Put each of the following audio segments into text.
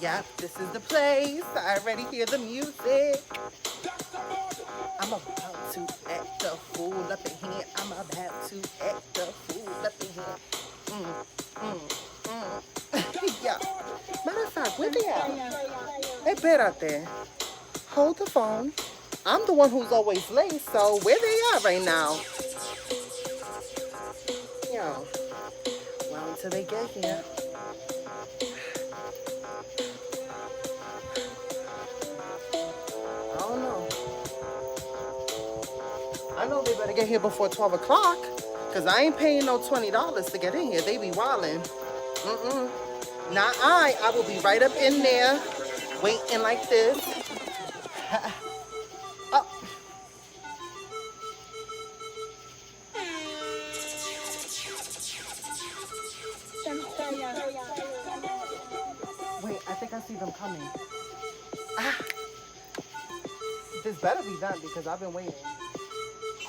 Yep, this is the place. I already hear the music. I'm about to act a fool up in here. I'm about to act a fool up in here. Yeah. Matter of fact, where they at? Espérate. Hold the phone. I'm the one who's always late, so where they at right now? Yo. Well, until they get here. I don't know. I know they better get here before 12 o'clock, because I ain't paying no $20 to get in here. They be wildin'. Not I will be right up in there, waiting like this. Oh. Wait, I think I see them coming. Ah. This better be done because I've been waiting.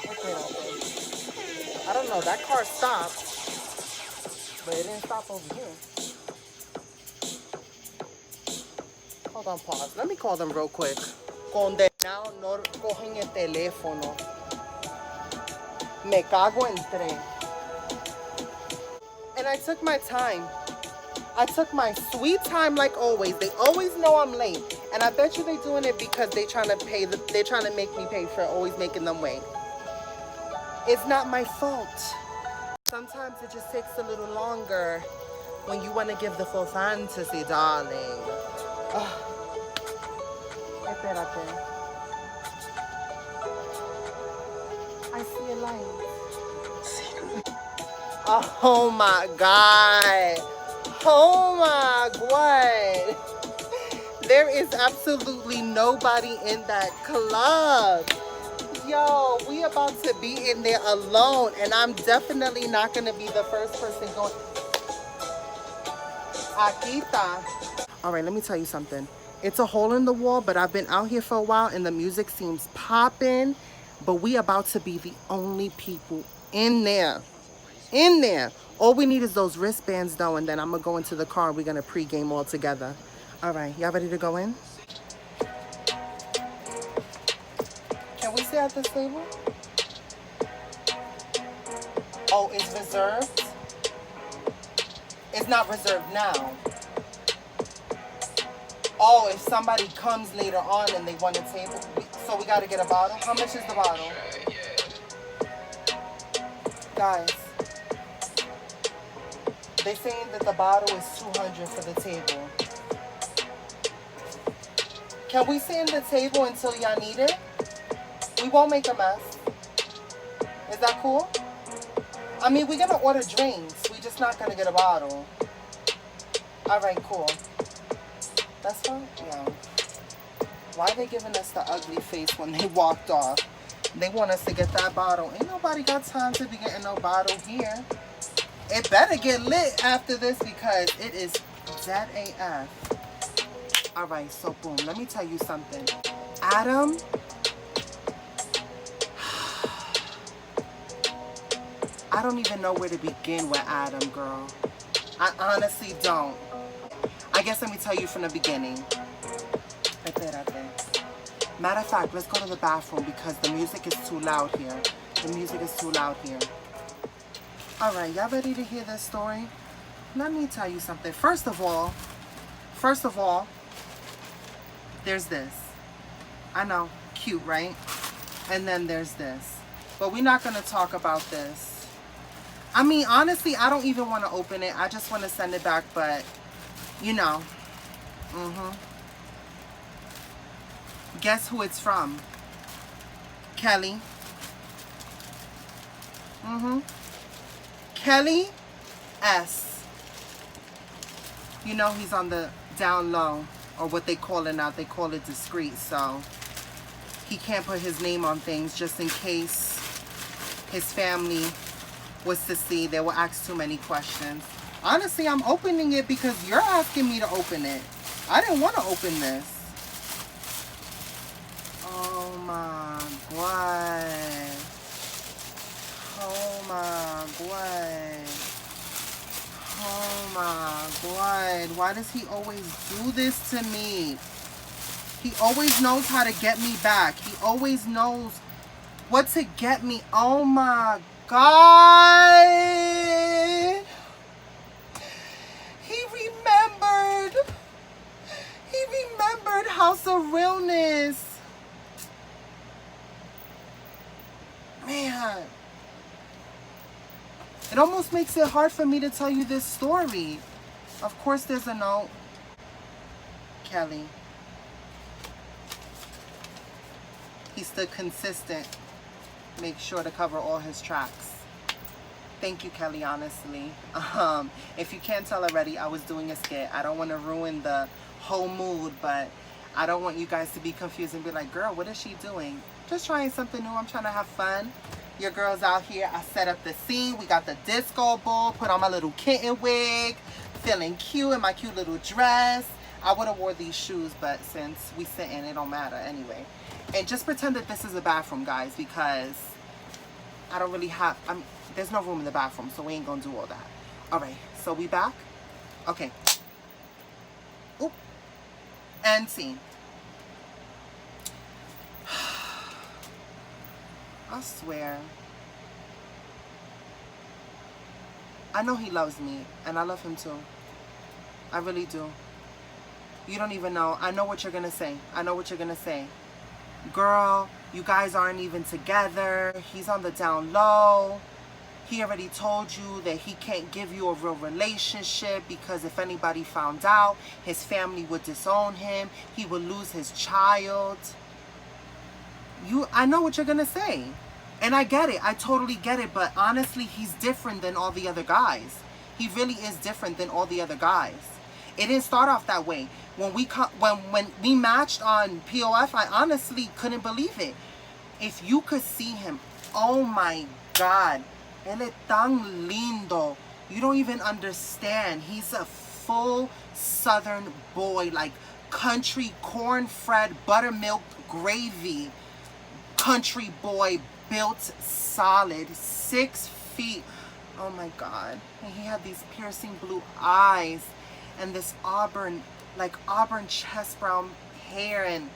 Okay. I don't know, that car stopped, but it didn't stop over here. Hold on, pause. Let me call them real quick. Condenado no cogen el teléfono. Me cago en tres. And I took my time. I took my sweet time like always. They always know I'm late. And I bet you they're doing it because they're trying to make me pay for always making them wait. It's not my fault. Sometimes it just takes a little longer when you want to give the full fantasy, darling. Espérate. I see a light. Oh my God. Oh my God. There is absolutely nobody in that club. Yo, we about to be in there alone, and I'm definitely not going to be the first person going. Akita. All right, let me tell you something. It's a hole in the wall, but I've been out here for a while, and the music seems popping, but we about to be the only people in there. In there. All we need is those wristbands, though, and then I'm going to go into the car, and we're going to pregame all together. All right, y'all ready to go in? Can we sit at this table? Oh, it's reserved? It's not reserved now. Oh, if somebody comes later on and they want a table, so we got to get a bottle? How much is the bottle? Guys, they're saying that the bottle is $200 for the table. Can we sit in the table until y'all need it? We won't make a mess. Is that cool? I mean, we're going to order drinks. We're just not going to get a bottle. All right, cool. That's fine? Yeah. Why are they giving us the ugly face when they walked off? They want us to get that bottle. Ain't nobody got time to be getting no bottle here. It better get lit after this because it is dead AF. All right, so boom. Let me tell you something. Adam... I don't even know where to begin with Adam, girl. I honestly don't. I guess let me tell you from the beginning. Matter of fact, let's go to the bathroom because the music is too loud here. The music is too loud here. All right, y'all ready to hear this story? Let me tell you something. First of all, there's this. I know, cute, right? And then there's this. But we're not going to talk about this. I mean, honestly, I don't even want to open it. I just want to send it back, but, you know. Guess who it's from? Kelly. Kelly S. You know he's on the down low, or what they call it now. They call it discreet, so he can't put his name on things just in case his family was to see. They will ask too many questions. Honestly, I'm opening it because you're asking me to open it. I didn't want to open this. Oh my God. Oh my God. Oh my God. Why does he always do this to me? He always knows how to get me back. He always knows what to get me. Oh my God. He remembered. He remembered House of Realness. Man. It almost makes it hard for me to tell you this story. Of course there's a note. Kelly. He stood consistent. Make sure to cover all his tracks. Thank you, Kelly, honestly. If you can't tell already, I was doing a skit. I don't want to ruin the whole mood, but I don't want you guys to be confused and be like, girl, what is she doing? Just trying something new. I'm trying to have fun. Your girl's out here. I set up the scene. We got the disco ball. Put on my little kitten wig. Feeling cute in my cute little dress. I would have wore these shoes, but since we sitting, it don't matter anyway. And just pretend that this is a bathroom, guys, because I don't really have... there's no room in the bathroom, so we ain't gonna do all that. All right, so we back? Okay. Oop. And scene. I swear. I know he loves me, and I love him too. I really do. You don't even know. I know what you're gonna say. I know what you're gonna say. Girl, you guys aren't even together. He's on the down low. He already told you that he can't give you a real relationship because if anybody found out, his family would disown him. He would lose his child. I know what you're gonna say. And I get it. I totally get it. But honestly, he's different than all the other guys. He really is different than all the other guys. It didn't start off that way. When we matched on POF, I honestly couldn't believe it. If you could see him, oh my God. Él es tan lindo. You don't even understand. He's a full Southern boy, like country cornfed buttermilk gravy. Country boy, built solid, 6 feet. Oh my God. And he had these piercing blue eyes and this auburn chest brown hair and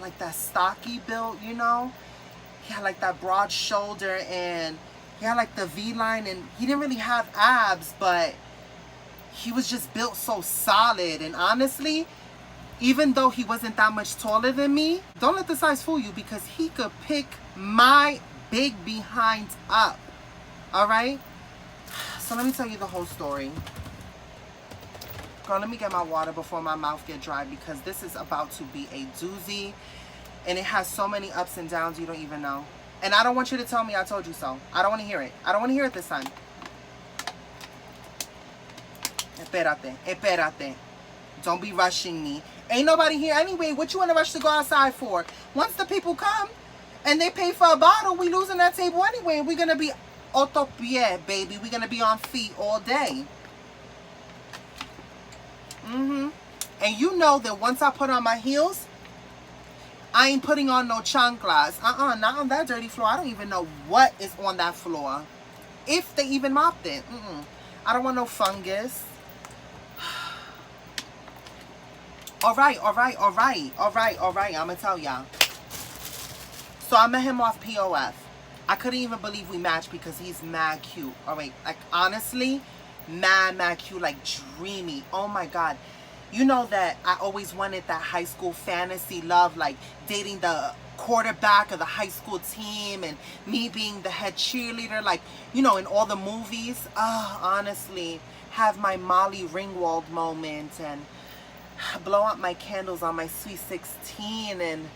like that stocky build, you know? He had like that broad shoulder and he had like the V-line and he didn't really have abs, but he was just built so solid. And honestly, even though he wasn't that much taller than me, don't let the size fool you because he could pick my big behind up. All right? So let me tell you the whole story. Girl, let me get my water before my mouth get dry because this is about to be a doozy. And it has so many ups and downs you don't even know. And I don't want you to tell me I told you so. I don't want to hear it. I don't want to hear it this time. Espérate. Espérate. Don't be rushing me. Ain't nobody here anyway. What you want to rush to go outside for? Once the people come and they pay for a bottle, we losing that table anyway. And we're going to be autopie, baby. We're going to be on feet all day. And you know that once I put on my heels, I ain't putting on no chanclas. Not on that dirty floor. I don't even know what is on that floor. If they even mopped it. I don't want no fungus. All right. I'm going to tell y'all. So I met him off POF. I couldn't even believe we matched because he's mad cute. All right. Like, honestly, mad cute. Like, dreamy. Oh, my God. You know that I always wanted that high school fantasy love, like dating the quarterback of the high school team and me being the head cheerleader, like, you know, in all the movies. Honestly, have my Molly Ringwald moment and blow out my candles on my sweet 16. And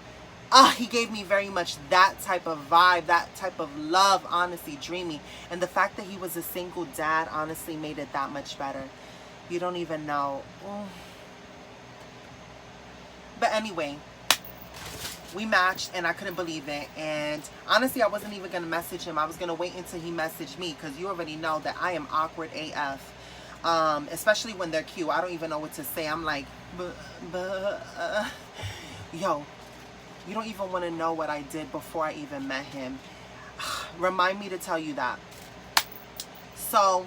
he gave me very much that type of vibe, that type of love, honestly, dreamy. And the fact that he was a single dad honestly made it that much better. You don't even know. But anyway, we matched and I couldn't believe it. And honestly, I wasn't even going to message him. I was going to wait until he messaged me because you already know that I am awkward AF. Especially when they're cute. I don't even know what to say. I'm like, yo, you don't even want to know what I did before I even met him. Remind me to tell you that. So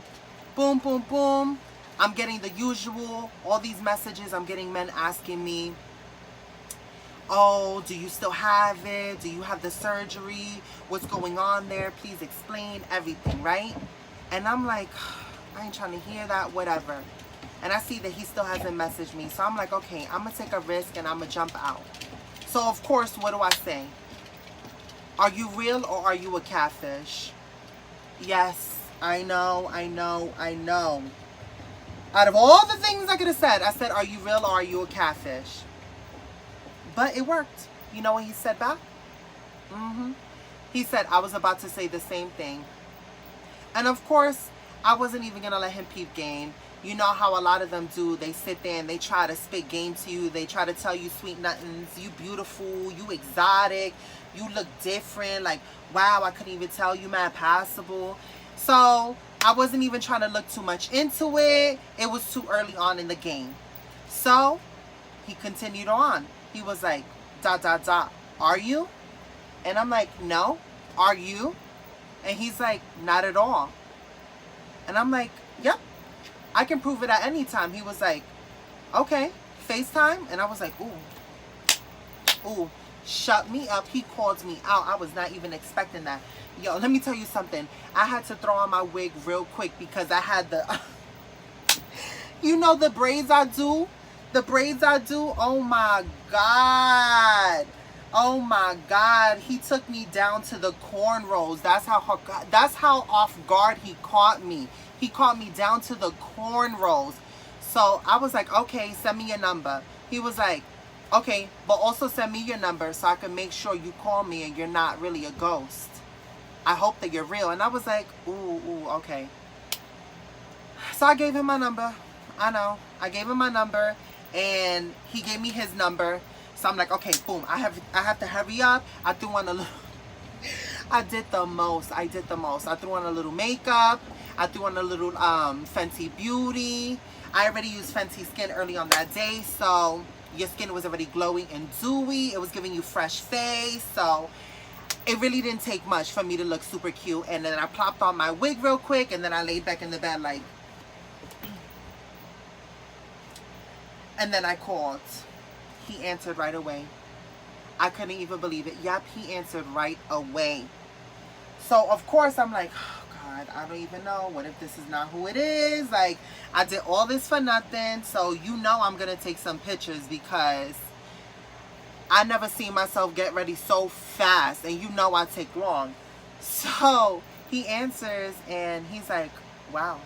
Boom, boom, boom. I'm getting the usual, all these messages. I'm getting men asking me, oh, do you still have it? Do you have the surgery? What's going on there? Please explain everything, right? And I'm like, I ain't trying to hear that, whatever. And I see that he still hasn't messaged me. So I'm like, okay, I'm going to take a risk and I'm going to jump out. So, of course, what do I say? Are you real or are you a catfish? Yes, I know. Out of all the things I could have said, I said, are you real or are you a catfish? But it worked. You know what he said back? He said, I was about to say the same thing. And of course, I wasn't even going to let him peep game. You know how a lot of them do. They sit there and they try to spit game to you. They try to tell you sweet nothings. You beautiful. You exotic. You look different. Like, wow, I couldn't even tell you, man, passable. So I wasn't even trying to look too much into it. It was too early on in the game. So he continued on. He was like, ... Are you? And I'm like, no. Are you? And he's like, not at all. And I'm like, yep. I can prove it at any time. He was like, okay, FaceTime? And I was like, ooh, shut me up. He called me out. I was not even expecting that. Yo, let me tell you something. I had to throw on my wig real quick because I had the, you know the braids I do? The braids I do? Oh my God. Oh my God. He took me down to the cornrows. That's how off guard he caught me. He caught me down to the cornrows. So I was like, okay, send me your number. He was like, okay, but also send me your number so I can make sure you call me and you're not really a ghost. I hope that you're real. And I was like, ooh, okay. So I gave him my number. I know. I gave him my number and he gave me his number. So I'm like, okay, boom. I have to hurry up. I threw on a little, I did the most. I threw on a little makeup. I threw on a little Fenty Beauty. I already used Fenty Skin early on that day. So your skin was already glowing and dewy. It was giving you fresh face. So it really didn't take much for me to look super cute. And then I plopped on my wig real quick. And then I laid back in the bed like. And then I called. He answered right away. I couldn't even believe it. Yep, he answered right away. So, of course, I'm like, oh, God, I don't even know. What if this is not who it is? Like, I did all this for nothing. So, you know I'm going to take some pictures because I never seen myself get ready so fast. And you know I take long. So, he answers and he's like, wow.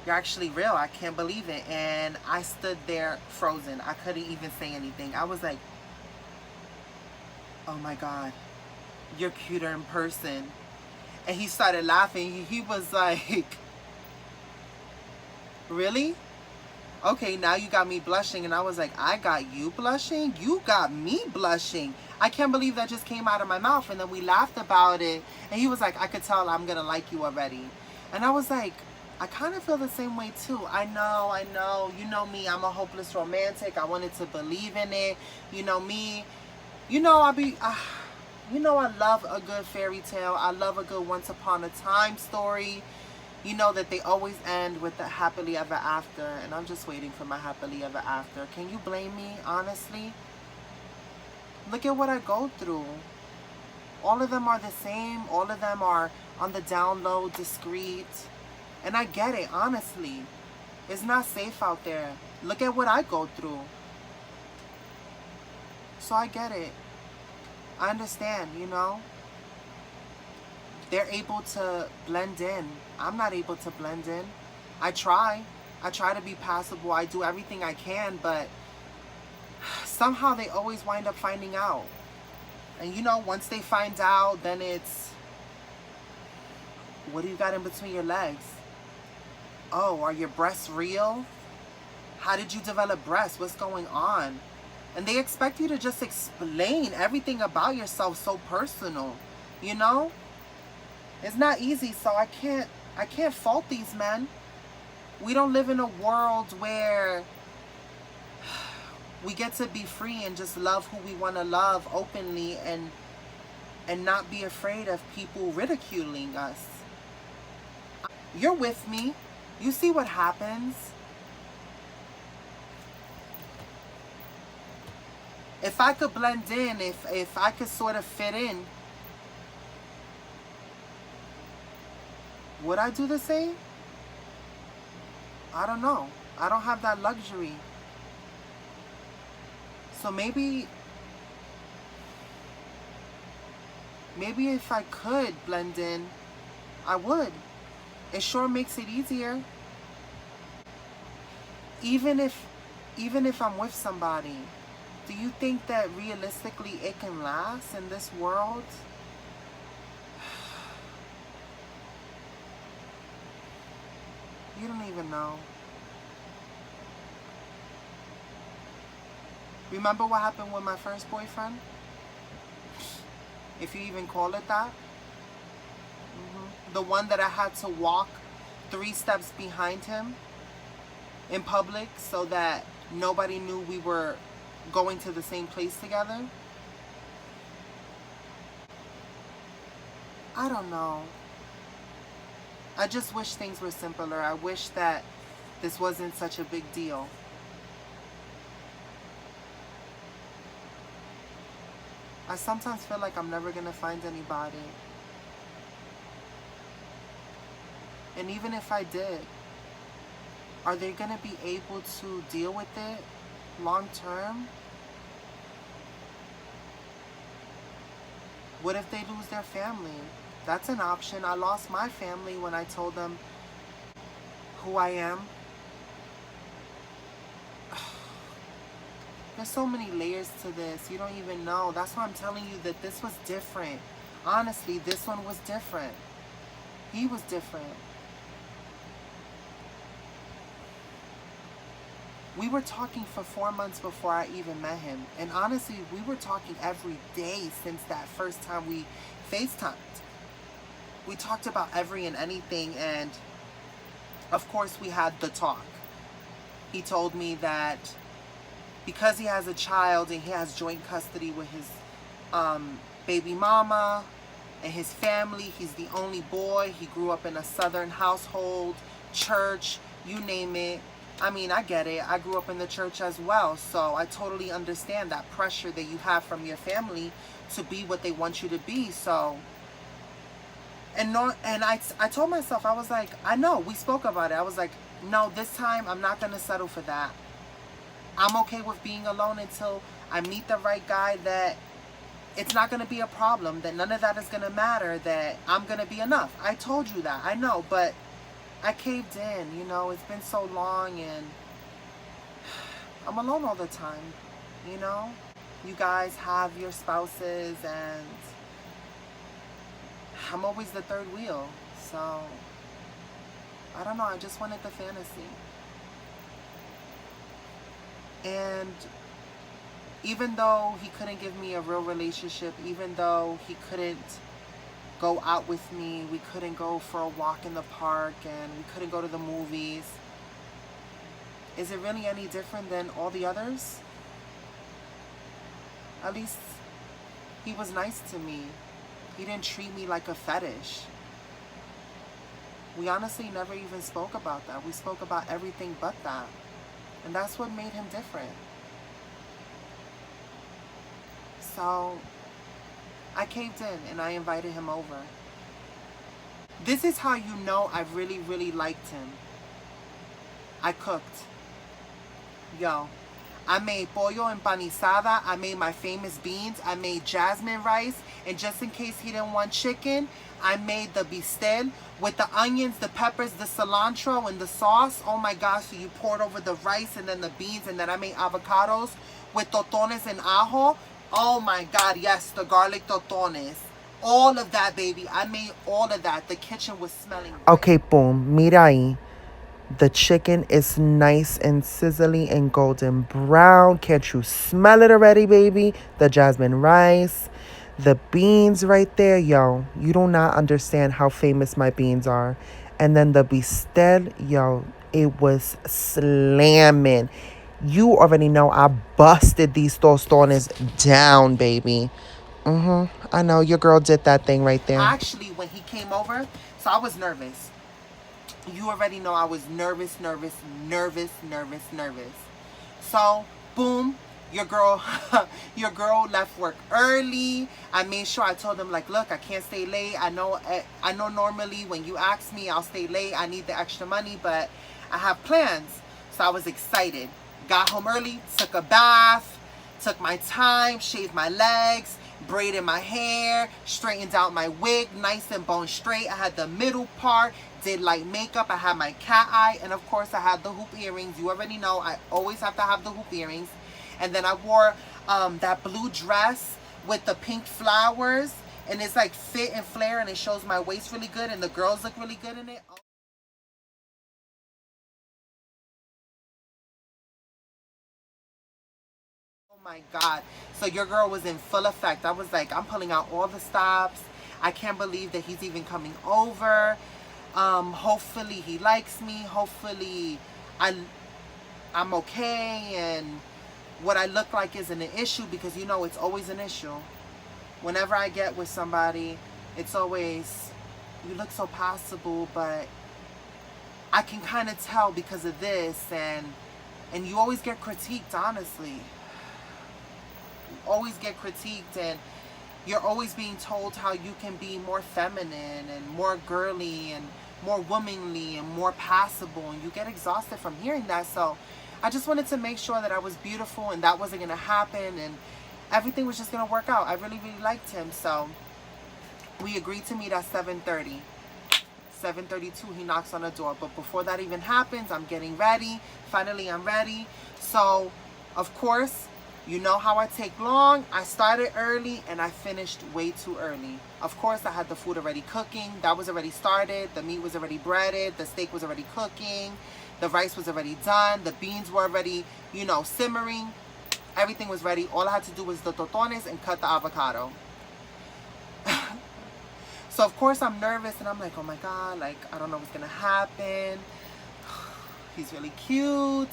You're actually real. I can't believe it. And I stood there frozen. I couldn't even say anything. I was like, oh my God, you're cuter in person. And he started laughing. He was like, really? Okay, now you got me blushing. And I was like, I got you blushing? You got me blushing. I can't believe that just came out of my mouth. And then we laughed about it. And he was like, I could tell I'm going to like you already. And I was like, I kind of feel the same way too. I know. You know me. I'm a hopeless romantic. I wanted to believe in it. You know me. You know you know I love a good fairy tale. I love a good once upon a time story. You know that they always end with the happily ever after. And I'm just waiting for my happily ever after. Can you blame me, honestly? Look at what I go through. All of them are the same. All of them are on the down low, discreet. And I get it, honestly. It's not safe out there. Look at what I go through. So I get it. I understand, you know. They're able to blend in. I'm not able to blend in. I try. I try to be passable. I do everything I can, but somehow they always wind up finding out. And you know, once they find out, then it's, what do you got in between your legs? Oh, are your breasts real? How did you develop breasts? What's going on? And they expect you to just explain everything about yourself so personal, you know? It's not easy, so I can't fault these men. We don't live in a world where we get to be free and just love who we want to love openly and not be afraid of people ridiculing us. You're with me. You see what happens. If I could blend in, if I could sort of fit in, would I do the same? I don't know. I don't have that luxury. So maybe if I could blend in, I would. It sure makes it easier. Even if I'm with somebody, do you think that realistically it can last in this world? You don't even know. Remember what happened with my first boyfriend? If you even call it that. The one that I had to walk 3 steps behind him in public so that nobody knew we were going to the same place together. I don't know. I just wish things were simpler. I wish that this wasn't such a big deal. I sometimes feel like I'm never gonna find anybody. And even if I did, are they gonna be able to deal with it long term? What if they lose their family? That's an option. I lost my family when I told them who I am. There's so many layers to this. You don't even know. That's why I'm telling you that this was different. Honestly, this one was different. He was different. We were talking for 4 months before I even met him. And honestly, we were talking every day since that first time we FaceTimed. We talked about every and anything, and of course we had the talk. He told me that because he has a child and he has joint custody with his baby mama and his family, he's the only boy. He grew up in a Southern household, church, you name it. I mean, I get it. I grew up in the church as well, so I totally understand that pressure that you have from your family to be what they want you to be. So, I told myself, I was like, I know, we spoke about it. I was like, no, this time I'm not going to settle for that. I'm okay with being alone until I meet the right guy, that it's not going to be a problem, that none of that is going to matter, that I'm going to be enough. I told you that. I know, but I caved in, you know. It's been so long and I'm alone all the time, you know. You guys have your spouses and I'm always the third wheel. So, I don't know. I just wanted the fantasy. And even though he couldn't give me a real relationship, even though he couldn't go out with me, we couldn't go for a walk in the park, and we couldn't go to the movies, is it really any different than all the others? At least he was nice to me. He didn't treat me like a fetish. We honestly never even spoke about that. We spoke about everything but that. And that's what made him different. So I caved in and I invited him over. This is how you know I really, really liked him. I cooked. Yo, I made pollo empanizada. I made my famous beans. I made jasmine rice. And just in case he didn't want chicken, I made the bistel with the onions, the peppers, the cilantro, and the sauce. Oh my gosh, so you poured over the rice and then the beans, and then I made avocados with totones and ajo. Oh my God, yes, the garlic totones. All of that, baby. I made all of that. The kitchen was smelling great. Okay, boom. Mira ahí. The chicken is nice and sizzly and golden brown. Can't you smell it already, baby? The jasmine rice. The beans right there, yo. You do not understand how famous my beans are. And then the bistel, yo. It was slamming. You already know I busted these tostones down, baby. I know your girl did that thing right there. Actually, when he came over, so I was nervous. You already know I was nervous. So, boom, your girl, your girl left work early. I made sure I told them, like, look, I can't stay late. I know normally when you ask me, I'll stay late. I need the extra money, but I have plans. So I was excited. Got home early, took a bath, took my time, shaved my legs, braided my hair, straightened out my wig, nice and bone straight. I had the middle part, did light makeup. I had my cat eye, and of course I had the hoop earrings. You already know I always have to have the hoop earrings. And then I wore that blue dress with the pink flowers, and it's like fit and flare, and it shows my waist really good, and the girls look really good in it. Oh my God. So your girl was in full effect. I was like, I'm pulling out all the stops. I can't believe that he's even coming over. Hopefully he likes me. Hopefully I'm okay, and what I look like isn't an issue, because you know it's always an issue. Whenever I get with somebody, it's always, you look so passable, but I can kind of tell because of this, and you always get critiqued, honestly. You always get critiqued, and you're always being told how you can be more feminine and more girly and more womanly and more passable, and you get exhausted from hearing that. So I just wanted to make sure that I was beautiful and that wasn't going to happen, and everything was just going to work out. I really liked him. So we agreed to meet at 7:30. 7:32 he knocks on the door, but before that even happens, I'm getting ready. Finally I'm ready. So of course, you know how I take long. I started early and I finished way too early. Of course, I had the food already cooking. That was already started. The meat was already breaded. The steak was already cooking. The rice was already done. The beans were already, you know, simmering. Everything was ready. All I had to do was the totones and cut the avocado. So of course I'm nervous, and I'm like, oh my God, like, I don't know what's gonna happen. He's really cute.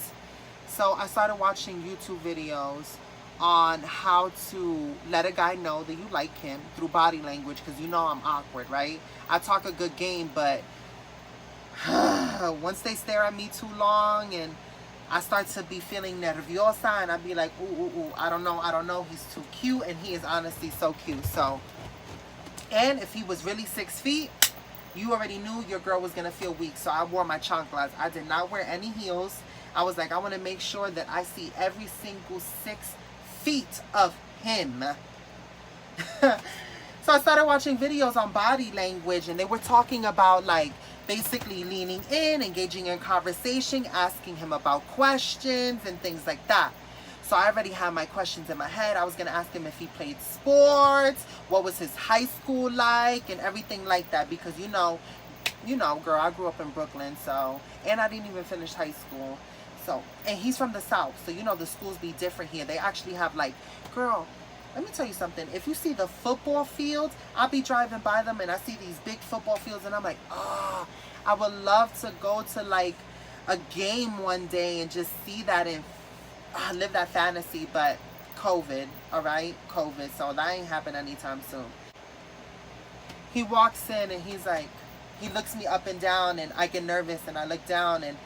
So I started watching YouTube videos on how to let a guy know that you like him through body language, because you know I'm awkward, right? I talk a good game, but once they stare at me too long and I start to be feeling nerviosa, and I'd be like, ooh, I don't know, he's too cute, and he is honestly so cute. So, and if he was really 6 feet, you already knew your girl was gonna feel weak. So I wore my chanclas. I did not wear any heels. I was like, I want to make sure that I see every single 6 feet of him. So I started watching videos on body language, and they were talking about, like, basically leaning in, engaging in conversation, asking him about questions and things like that. So I already had my questions in my head. I was going to ask him if he played sports, what was his high school like, and everything like that, because you know, girl, I grew up in Brooklyn, so, and I didn't even finish high school. So, and he's from the South, so you know the schools be different here. They actually have, like, girl, let me tell you something. If you see the football fields, I'll be driving by them and I see these big football fields, and I'm like, oh, I would love to go to, like, a game one day and just see that and live that fantasy. But COVID, all right? COVID, so that ain't happen anytime soon. He walks in and he's like, he looks me up and down, and I get nervous, and I look down, and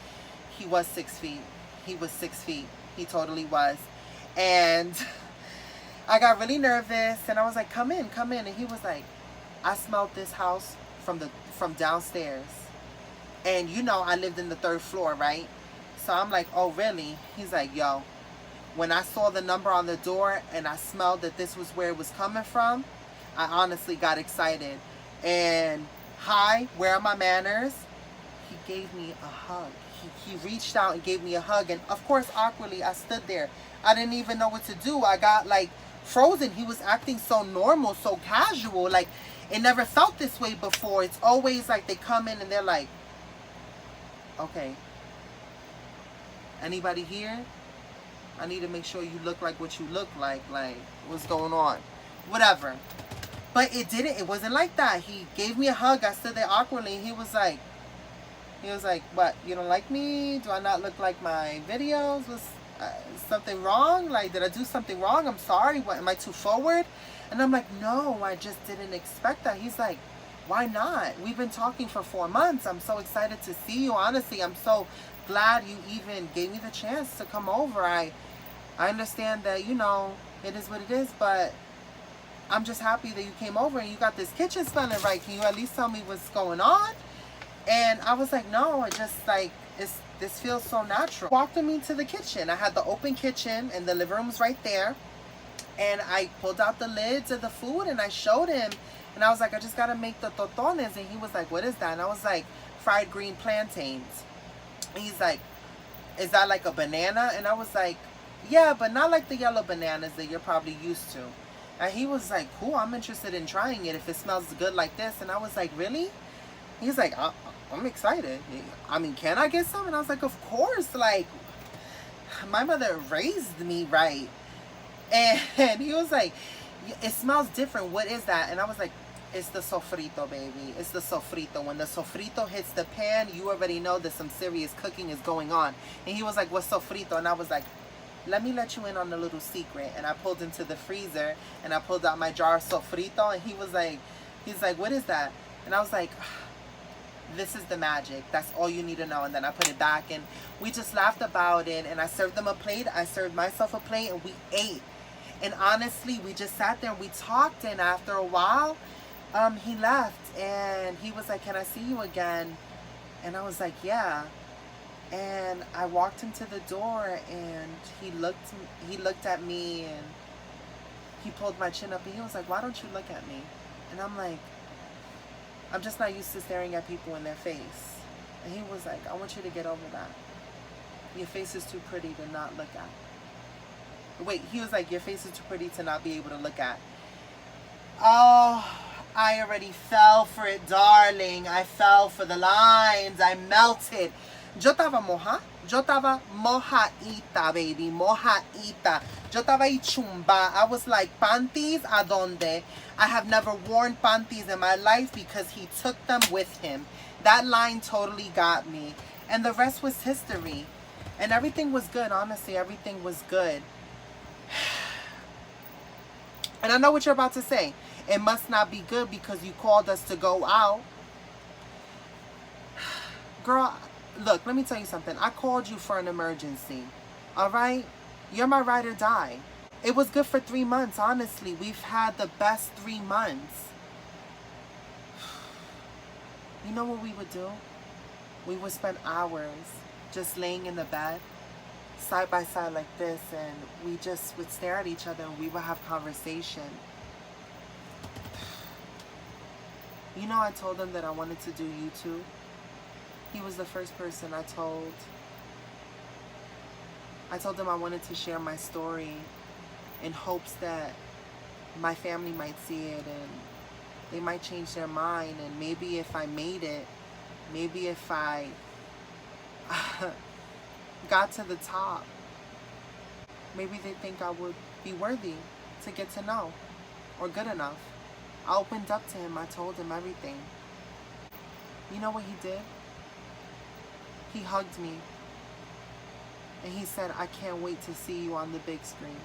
he was 6 feet. He was 6 feet. He totally was. And I got really nervous, and I was like, come in. And he was like, I smelled this house from downstairs. And you know, I lived in the 3rd floor, right? So I'm like, oh, really? He's like, yo, when I saw the number on the door and I smelled that this was where it was coming from, I honestly got excited. And hi, where are my manners? He gave me a hug. He reached out and gave me a hug. And of course, awkwardly, I stood there. I didn't even know what to do. I got, like, frozen. He was acting so normal, so casual. Like, it never felt this way before. It's always like they come in and they're like, okay, anybody here? I need to make sure you look like what you look like. Like, what's going on? Whatever. But it wasn't like that. He gave me a hug. I stood there awkwardly. He was like, what, you don't like me? Do I not look like my videos? Was something wrong? Like, did I do something wrong? I'm sorry. What, am I too forward? And I'm like, no, I just didn't expect that. He's like, why not? We've been talking for 4 months. I'm so excited to see you. Honestly, I'm so glad you even gave me the chance to come over. I understand that, you know, it is what it is, but I'm just happy that you came over and you got this kitchen smelling right. Can you at least tell me what's going on? And I was like, no, it just like, this feels so natural. Walked me to the kitchen. I had the open kitchen and the living room's right there. And I pulled out the lids of the food and I showed him. And I was like, I just got to make the totones. And he was like, what is that? And I was like, fried green plantains. And he's like, is that like a banana? And I was like, yeah, but not like the yellow bananas that you're probably used to. And he was like, cool, I'm interested in trying it if it smells good like this. And I was like, really? He's like, I'm excited. I mean, can I get some? And I was like, of course. Like, my mother raised me right. And he was like, it smells different. What is that? And I was like, it's the sofrito, baby. It's the sofrito. When the sofrito hits the pan, you already know that some serious cooking is going on. And he was like, what's sofrito? And I was like, let me let you in on a little secret. And I pulled into the freezer and I pulled out my jar of sofrito. And he's like, what is that? And I was like, this is the magic. That's all you need to know. And then I put it back and we just laughed about it. And I served them a plate. I served myself a plate and we ate. And honestly, we just sat there and we talked. And after a while, he left and he was like, can I see you again? And I was like, yeah. And I walked him to the door and he looked at me and he pulled my chin up and he was like, why don't you look at me? And I'm like, I'm just not used to staring at people in their face. And he was like, I want you to get over that. Your face is too pretty to not look at. Wait, he was like, your face is too pretty to not be able to look at. Oh, I already fell for it, darling. I fell for the lines. I melted. Yo tava mojadita, baby. Mojadita. Yo tava y chumba. I was like, panties a donde? I have never worn panties in my life because he took them with him. That line totally got me. And the rest was history. And everything was good, honestly. Everything was good. And I know what you're about to say. It must not be good because you called us to go out. Girl, look, let me tell you something. I called you for an emergency. All right? You're my ride or die. It was good for 3 months, honestly. We've had the best 3 months. You know what we would do? We would spend hours just laying in the bed, side by side like this, and we just would stare at each other and we would have conversation. You know, I told him that I wanted to do YouTube. He was the first person I told. I told him I wanted to share my story in hopes that my family might see it and they might change their mind. And maybe if I made it, maybe if I got to the top, maybe they think I would be worthy to get to know or good enough. I opened up to him. I told him everything. You know what he did? He hugged me and he said, I can't wait to see you on the big screen.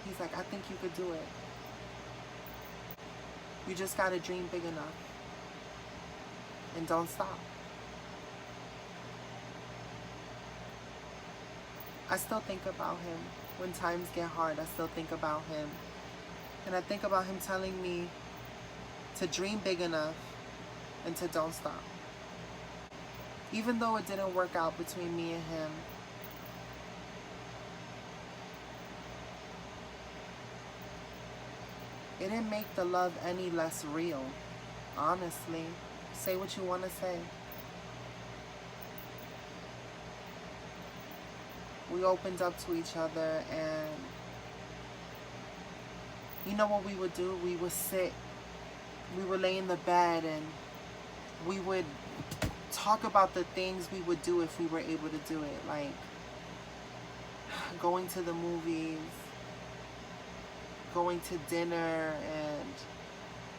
He's like, I think you could do it. You just gotta dream big enough and don't stop. I still think about him. When times get hard, I still think about him. And I think about him telling me to dream big enough and to don't stop. Even though it didn't work out between me and him, it didn't make the love any less real, honestly. Say what you want to say. We opened up to each other, and you know what we would do? We would sit, we would lay in the bed, and we would talk about the things we would do if we were able to do it, like going to the movies, going to dinner, and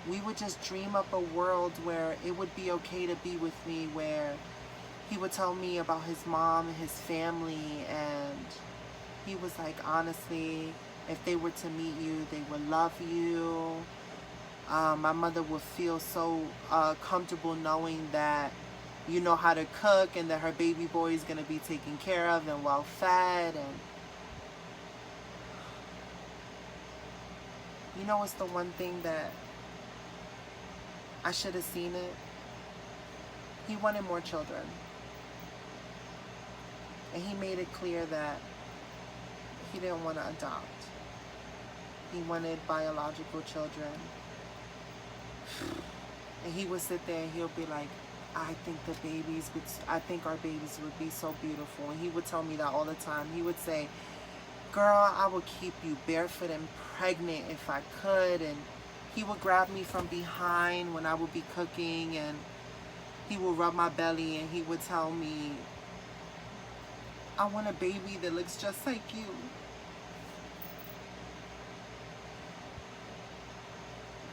we would just dream up a world where it would be okay to be with me, where he would tell me about his mom and his family, and he was like, honestly, if they were to meet you, they would love you. My mother would feel so comfortable knowing that you know how to cook and that her baby boy is going to be taken care of and well fed. And you know, it's the one thing that I should have seen it. He wanted more children. And he made it clear that he didn't want to adopt. He wanted biological children. And he would sit there and he'll be like, I think our babies would be so beautiful. And he would tell me that all the time. He would say, girl, I would keep you barefoot and pregnant if I could. And he would grab me from behind when I would be cooking, and he would rub my belly and he would tell me, I want a baby that looks just like you.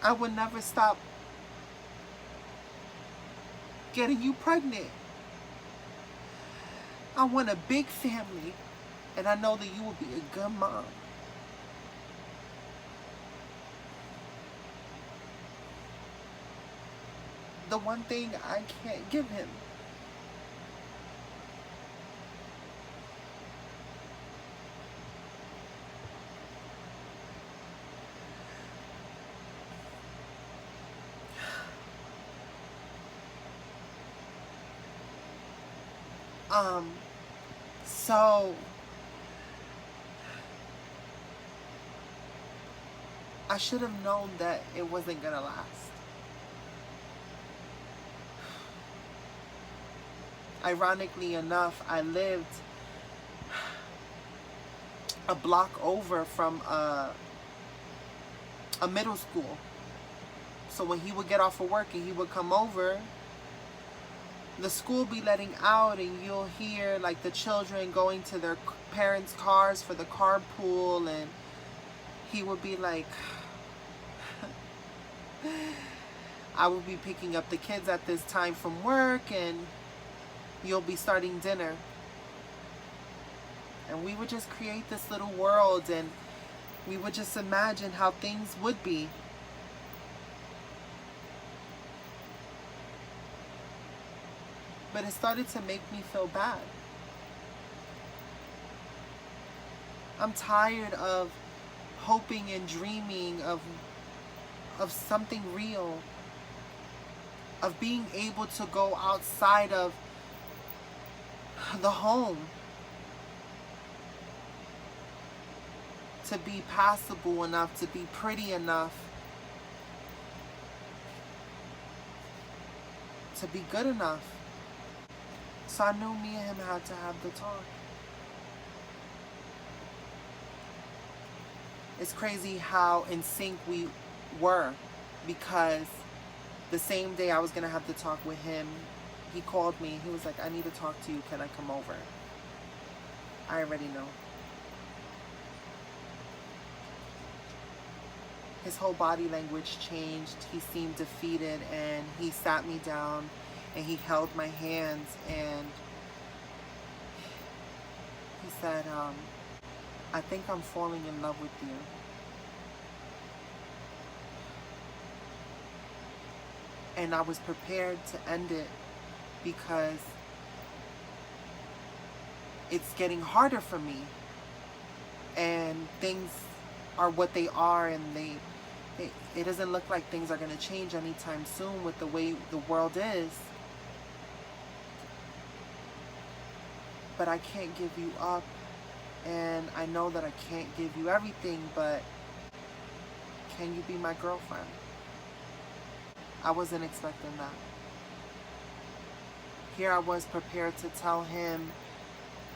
I would never stop getting you pregnant. I want a big family, and I know that you will be a good mom. The one thing I can't give him. So I should have known that it wasn't gonna last. Ironically enough, I lived a block over from a middle school. So when he would get off of work and he would come over, the school be letting out, and you'll hear like the children going to their parents' cars for the carpool, and he would be like, I will be picking up the kids at this time from work, and you'll be starting dinner. And we would just create this little world, and we would just imagine how things would be. But it started to make me feel bad. I'm tired of hoping and dreaming of something real, of being able to go outside of the home, to be passable enough, to be pretty enough, to be good enough. So I knew me and him had to have the talk. It's crazy how in sync we were, because the same day I was going to have the talk with him, he called me. He was like, I need to talk to you. Can I come over? I already know. His whole body language changed. He seemed defeated, and he sat me down and he held my hands and he said, I think I'm falling in love with you. And I was prepared to end it because it's getting harder for me. And things are what they are, and it doesn't look like things are going to change anytime soon with the way the world is. But I can't give you up, and I know that I can't give you everything, but can you be my girlfriend? I wasn't expecting that. Here I was prepared to tell him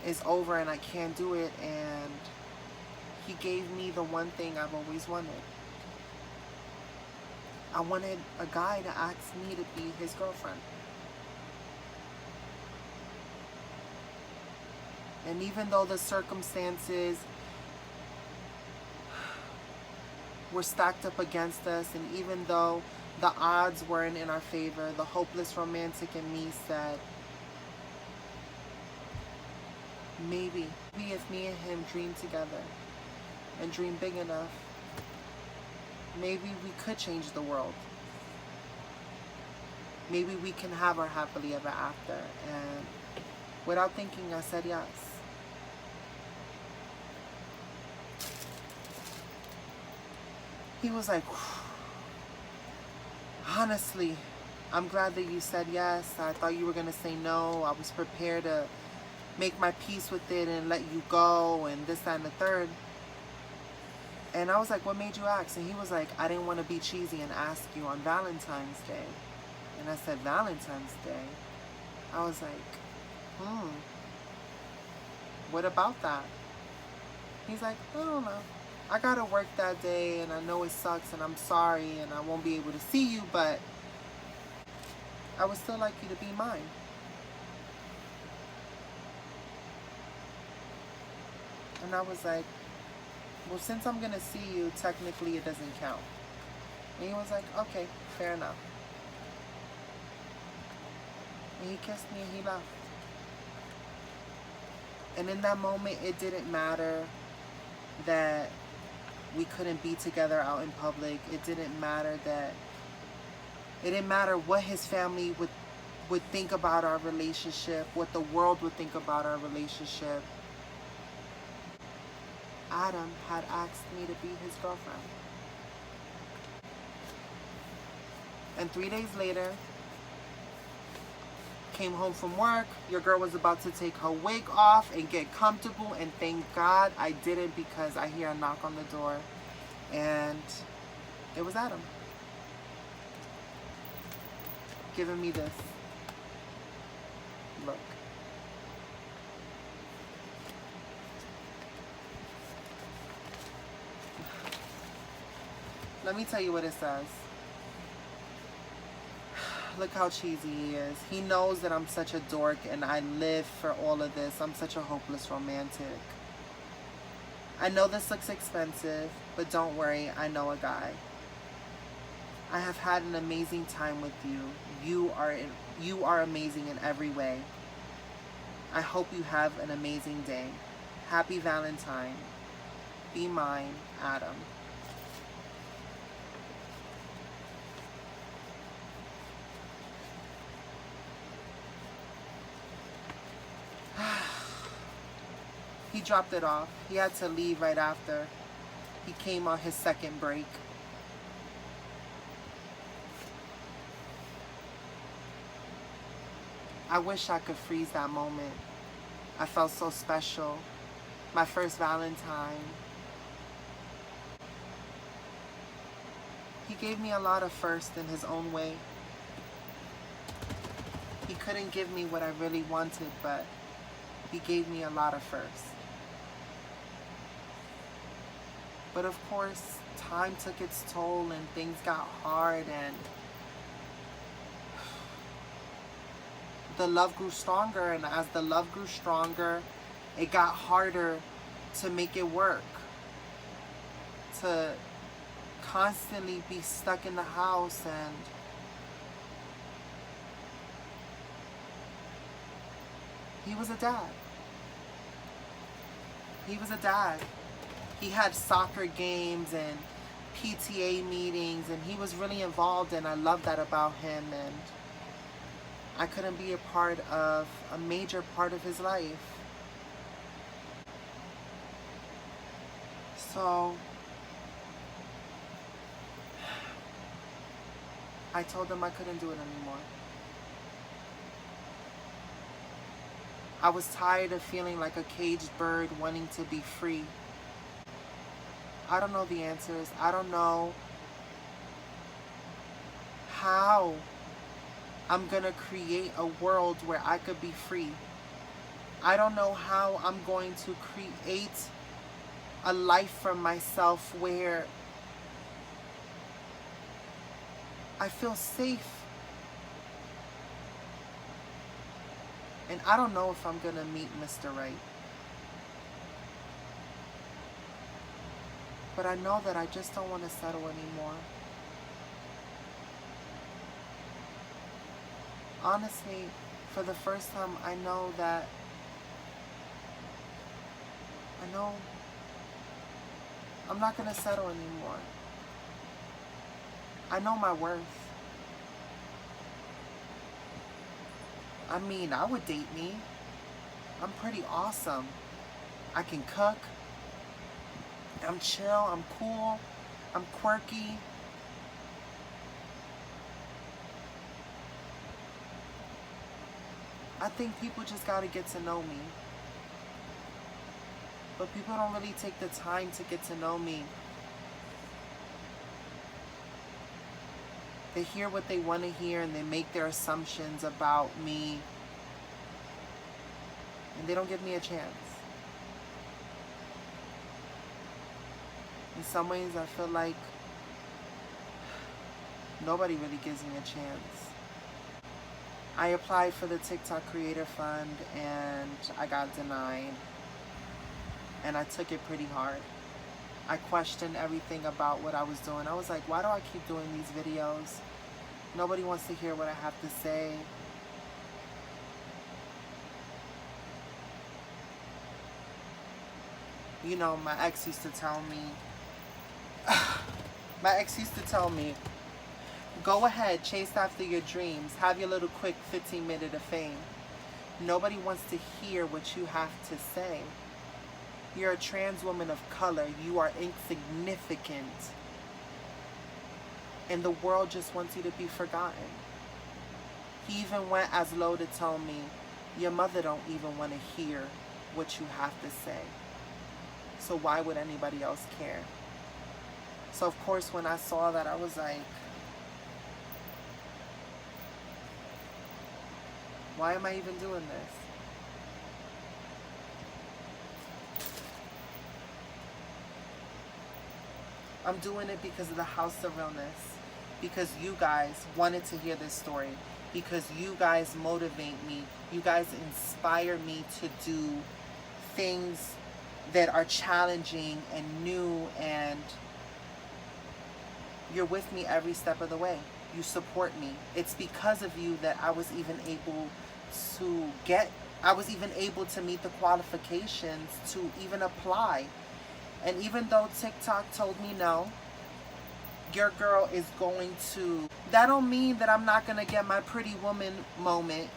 it's over and I can't do it, and he gave me the one thing I've always wanted. I wanted a guy to ask me to be his girlfriend. And even though the circumstances were stacked up against us, and even though the odds weren't in our favor, the hopeless romantic in me said, maybe if me and him dream together and dream big enough, maybe we could change the world. Maybe we can have our happily ever after. And without thinking, I said yes. He was like, honestly, I'm glad that you said yes. I thought you were going to say no. I was prepared to make my peace with it and let you go and this, that, and the third. And I was like, what made you ask? And he was like, I didn't want to be cheesy and ask you on Valentine's Day. And I said, Valentine's Day? I was like, what about that? He's like, I don't know. I gotta work that day and I know it sucks and I'm sorry and I won't be able to see you, but I would still like you to be mine. And I was like, well, since I'm gonna see you, technically it doesn't count. And he was like, okay, fair enough. And he kissed me and he left. And in that moment, it didn't matter that we couldn't be together out in public. It didn't matter what his family would think about our relationship, what the world would think about our relationship. Adam had asked me to be his girlfriend. And 3 days later, came home from work. Your girl was about to take her wig off and get comfortable, and thank God I didn't, because I hear a knock on the door and it was Adam giving me this look. Let me tell you what it says. Look how cheesy he is. He knows that I'm such a dork and I live for all of this. I'm such a hopeless romantic. I know this looks expensive, but don't worry, I know a guy. I have had an amazing time with you. You are amazing in every way. I hope you have an amazing day. Happy Valentine. Be mine, Adam. He dropped it off. He had to leave right after. He came on his second break. I wish I could freeze that moment. I felt so special. My first Valentine. He gave me a lot of first in his own way. He couldn't give me what I really wanted, but he gave me a lot of first. But of course, time took its toll and things got hard, and the love grew stronger, and as the love grew stronger, it got harder to make it work. To constantly be stuck in the house, and he was a dad. He was a dad. He had soccer games and PTA meetings, and he was really involved, and I love that about him, and I couldn't be a part of a major part of his life. So I told him I couldn't do it anymore. I was tired of feeling like a caged bird wanting to be free. I don't know the answers. I don't know how I'm gonna create a world where I could be free. I don't know how I'm going to create a life for myself where I feel safe. And I don't know if I'm gonna meet Mr. Right. But I know that I just don't want to settle anymore. Honestly, for the first time, I know I'm not going to settle anymore. I know my worth. I mean, I would date me. I'm pretty awesome. I can cook. I'm chill. I'm cool. I'm quirky. I think people just gotta get to know me. But people don't really take the time to get to know me. They hear what they want to hear and they make their assumptions about me. And they don't give me a chance. In some ways, I feel like nobody really gives me a chance. I applied for the TikTok Creator Fund and I got denied. And I took it pretty hard. I questioned everything about what I was doing. I was like, why do I keep doing these videos? Nobody wants to hear what I have to say. You know, my ex used to tell me, go ahead, chase after your dreams, have your little quick 15-minute of fame. Nobody wants to hear what you have to say. You're a trans woman of color. You are insignificant. And the world just wants you to be forgotten. He even went as low to tell me, your mother don't even want to hear what you have to say. So why would anybody else care? So of course when I saw that, I was like, why am I even doing this? I'm doing it because of the House of Realness. Because you guys wanted to hear this story. Because you guys motivate me. You guys inspire me to do things that are challenging and new, and you're with me every step of the way. You support me. It's because of you that I was even able to meet the qualifications to even apply. And even though TikTok told me no, your girl is going to, that don't mean that I'm not going to get my pretty woman moment.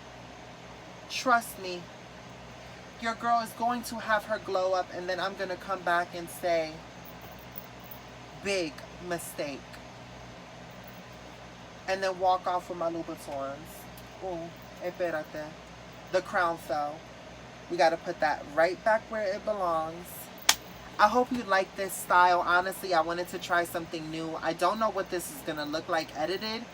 Trust me. Your girl is going to have her glow up, and then I'm going to come back and say, big mistake. And then walk off with my Louboutins. Oh, espérate. The crown fell. We got to put that right back where it belongs. I hope you like this style. Honestly, I wanted to try something new. I don't know what this is going to look like edited.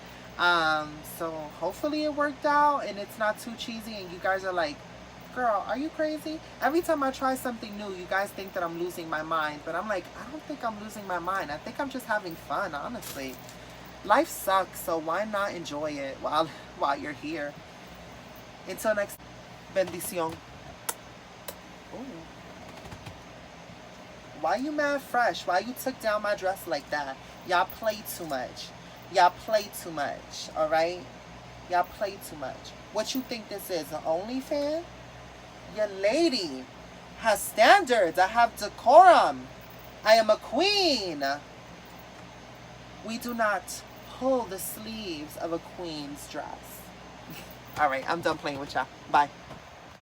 So hopefully it worked out and it's not too cheesy and you guys are like, girl, are you crazy? Every time I try something new, you guys think that I'm losing my mind. But I'm like, I don't think I'm losing my mind. I think I'm just having fun, honestly. Life sucks, so why not enjoy it while you're here? Until next, bendición. Ooh. Why you mad fresh? Why you took down my dress like that? Y'all play too much. Y'all play too much, all right? Y'all play too much. What you think this is, an OnlyFans? Your lady has standards. I have decorum. I am a queen. We do not pull the sleeves of a queen's dress. All right, I'm done playing with y'all. Bye.